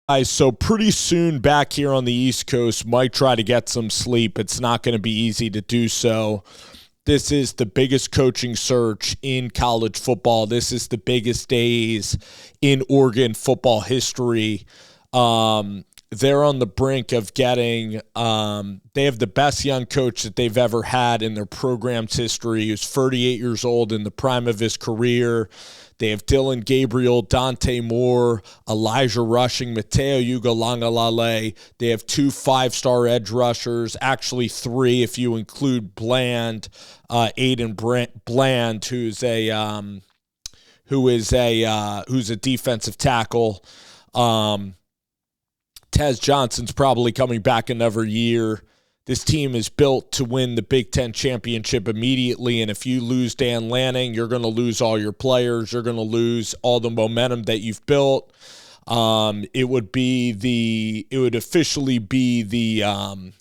Guys, so pretty soon back here on the East Coast, might try to get some sleep. It's not going to be easy to do so. This is the biggest coaching search in college football. This is the biggest days in Oregon football history. They're on the brink of getting, they have the best young coach that they've ever had in their program's history. He was 38 years old in the prime of his career. They have Dylan Gabriel, Dante Moore, Elijah Rushing, Mateo Ugalangalale. They have 2 5-star edge rushers, actually 3 if you include Bland, Aiden Bland, who's a defensive tackle. Tez Johnson's probably coming back another year. This team is built to win the Big Ten championship immediately, and if you lose Dan Lanning, you're going to lose all your players. You're going to lose all the momentum that you've built. It would officially be the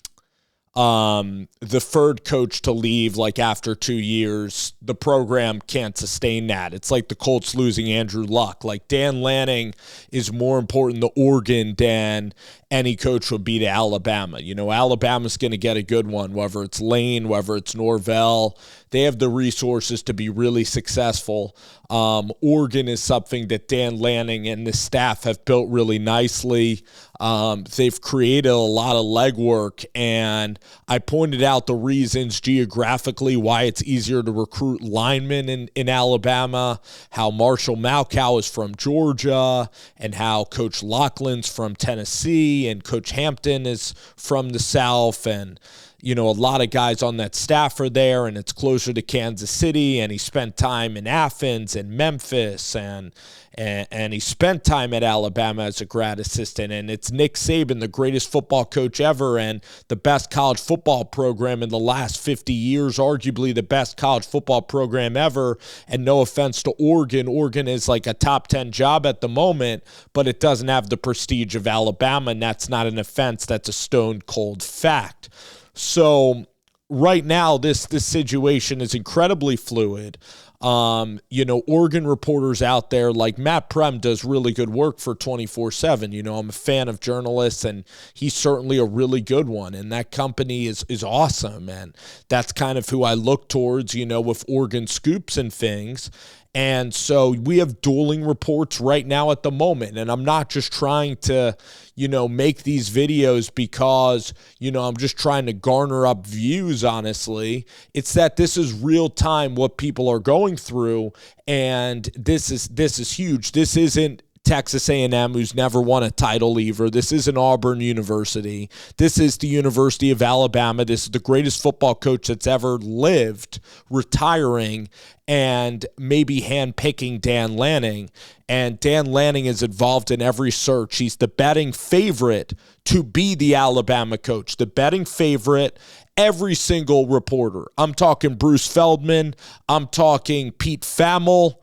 third coach to leave like after 2 years. The program can't sustain that. It's like the Colts losing Andrew Luck. Like Dan Lanning is more important to Oregon than any coach would be to Alabama. You know, Alabama's going to get a good one, whether it's Lane, whether it's Norvell. They have the resources to be really successful. Oregon is something that Dan Lanning and the staff have built really nicely. They've created a lot of legwork, and I pointed out the reasons geographically why it's easier to recruit linemen in Alabama, how Marshall Malkow is from Georgia, and how Coach Loughlin's from Tennessee, and Coach Hampton is from the South, and you know, a lot of guys on that staff are there, and it's closer to Kansas City, and he spent time in Athens and Memphis, and he spent time at Alabama as a grad assistant, and it's Nick Saban, the greatest football coach ever, and the best college football program in the last 50 years, arguably the best college football program ever, and no offense to Oregon. Oregon is like a top 10 job at the moment, but it doesn't have the prestige of Alabama, and that's not an offense. That's a stone-cold fact. So right now, this situation is incredibly fluid. Oregon reporters out there like Matt Prem does really good work for 24/7. You know, I'm a fan of journalists, and he's certainly a really good one. And that company is awesome. And that's kind of who I look towards, you know, with Oregon scoops and things. And so we have dueling reports right now at the moment. And I'm not just trying to, you know, make these videos because, you know, I'm just trying to garner up views, honestly. It's that this is real time what people are going through. And this is huge. This isn't Texas A&M, who's never won a title either. This isn't Auburn University. This is the University of Alabama. This is the greatest football coach that's ever lived, retiring, and maybe handpicking Dan Lanning. And Dan Lanning is involved in every search. He's the betting favorite to be the Alabama coach. The betting favorite, every single reporter. I'm talking Bruce Feldman. I'm talking Pete Thamel,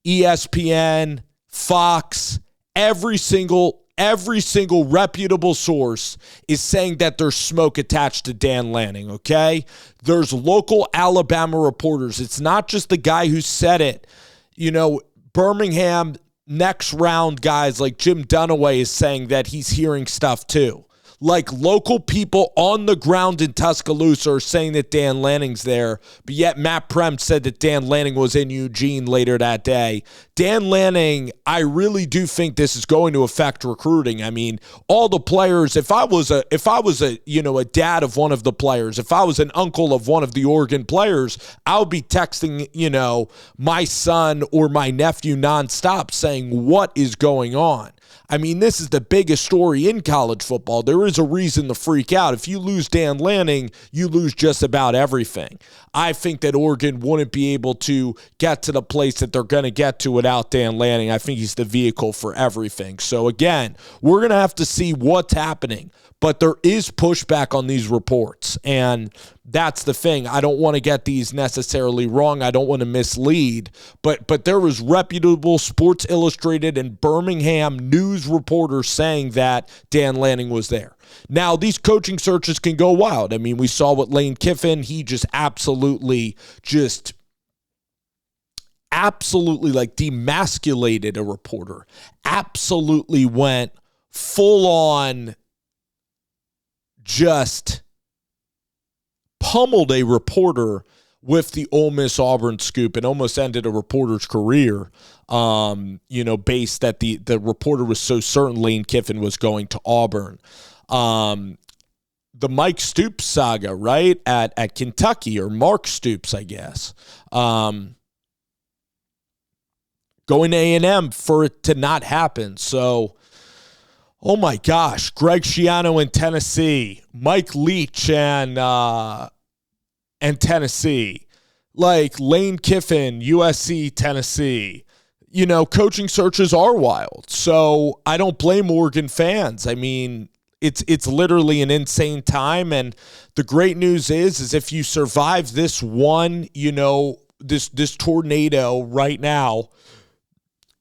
ESPN, Fox, every single reputable source is saying that there's smoke attached to Dan Lanning, okay? There's local Alabama reporters. It's not just the guy who said it. You know, Birmingham next round guys like Jim Dunaway is saying that he's hearing stuff too. Like local people on the ground in Tuscaloosa are saying that Dan Lanning's there, but yet Matt Prem said that Dan Lanning was in Eugene later that day. Dan Lanning, I really do think this is going to affect recruiting. I mean, all the players, if I was a dad of one of the players, if I was an uncle of one of the Oregon players, I would be texting, you know, my son or my nephew nonstop saying, what is going on? I mean, this is the biggest story in college football. There is a reason to freak out. If you lose Dan Lanning, you lose just about everything. I think that Oregon wouldn't be able to get to the place that they're going to get to without Dan Lanning. I think he's the vehicle for everything. So again, we're going to have to see what's happening. But there is pushback on these reports, and that's the thing. I don't want to get these necessarily wrong. I don't want to mislead, but there was reputable Sports Illustrated and Birmingham news reporters saying that Dan Lanning was there. Now, these coaching searches can go wild. I mean, we saw with Lane Kiffin. He just absolutely like demasculated a reporter, absolutely went full on just pummeled a reporter with the Ole Miss Auburn scoop and almost ended a reporter's career, based that the reporter was so certain Lane Kiffin was going to Auburn. The Mike Stoops saga, right, at Kentucky, or Mark Stoops, I guess. Going to A&M for it to not happen. So, oh my gosh, Greg Schiano in Tennessee, Mike Leach and Tennessee, like Lane Kiffin, USC, Tennessee. Coaching searches are wild. So I don't blame Oregon fans. I mean, it's literally an insane time. And the great news is if you survive this one, this tornado right now,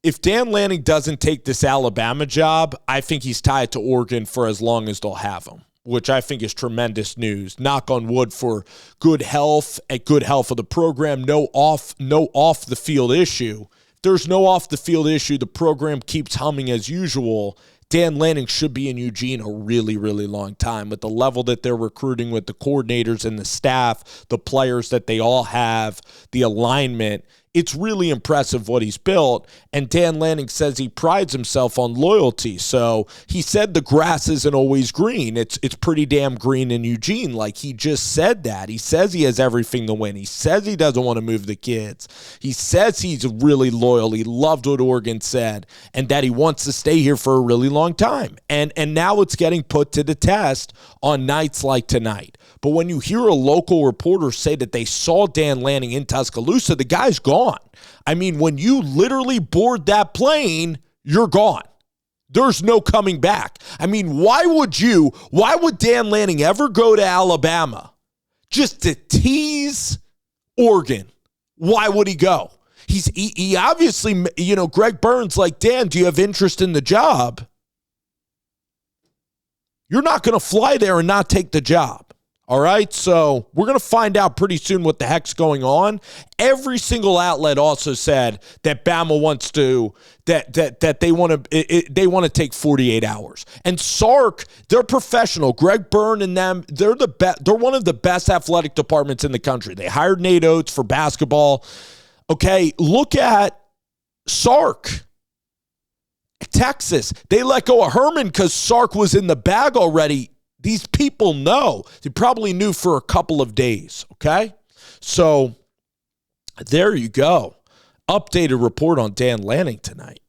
if Dan Lanning doesn't take this Alabama job, I think he's tied to Oregon for as long as they'll have him, which I think is tremendous news. Knock on wood for good health of the program. No off the field issue. If there's no off the field issue, the program keeps humming as usual. Dan Lanning should be in Eugene a really, really long time with the level that they're recruiting, with the coordinators and the staff, the players that they all have, the alignment. It's really impressive what he's built, and Dan Lanning says he prides himself on loyalty. So he said the grass isn't always green. It's pretty damn green in Eugene. Like, he just said that. He says he has everything to win. He says he doesn't want to move the kids. He says he's really loyal. He loved what Oregon said, and that he wants to stay here for a really long time. And now it's getting put to the test on nights like tonight. But when you hear a local reporter say that they saw Dan Lanning in Tuscaloosa, the guy's gone. I mean, when you literally board that plane, you're gone. There's no coming back. I mean, why would Dan Lanning ever go to Alabama just to tease Oregon? Why would he go? He obviously, Greg Burns, like, Dan, do you have interest in the job? You're not going to fly there and not take the job. All right, so we're going to find out pretty soon what the heck's going on. Every single outlet also said that Bama wants to that they want to take 48 hours. And Sark, they're professional. Greg Byrne and them, they're one of the best athletic departments in the country. They hired Nate Oates for basketball. Okay, look at Sark. Texas, they let go of Herman because Sark was in the bag already. These people know. They probably knew for a couple of days, okay? So there you go. Updated report on Dan Lanning tonight.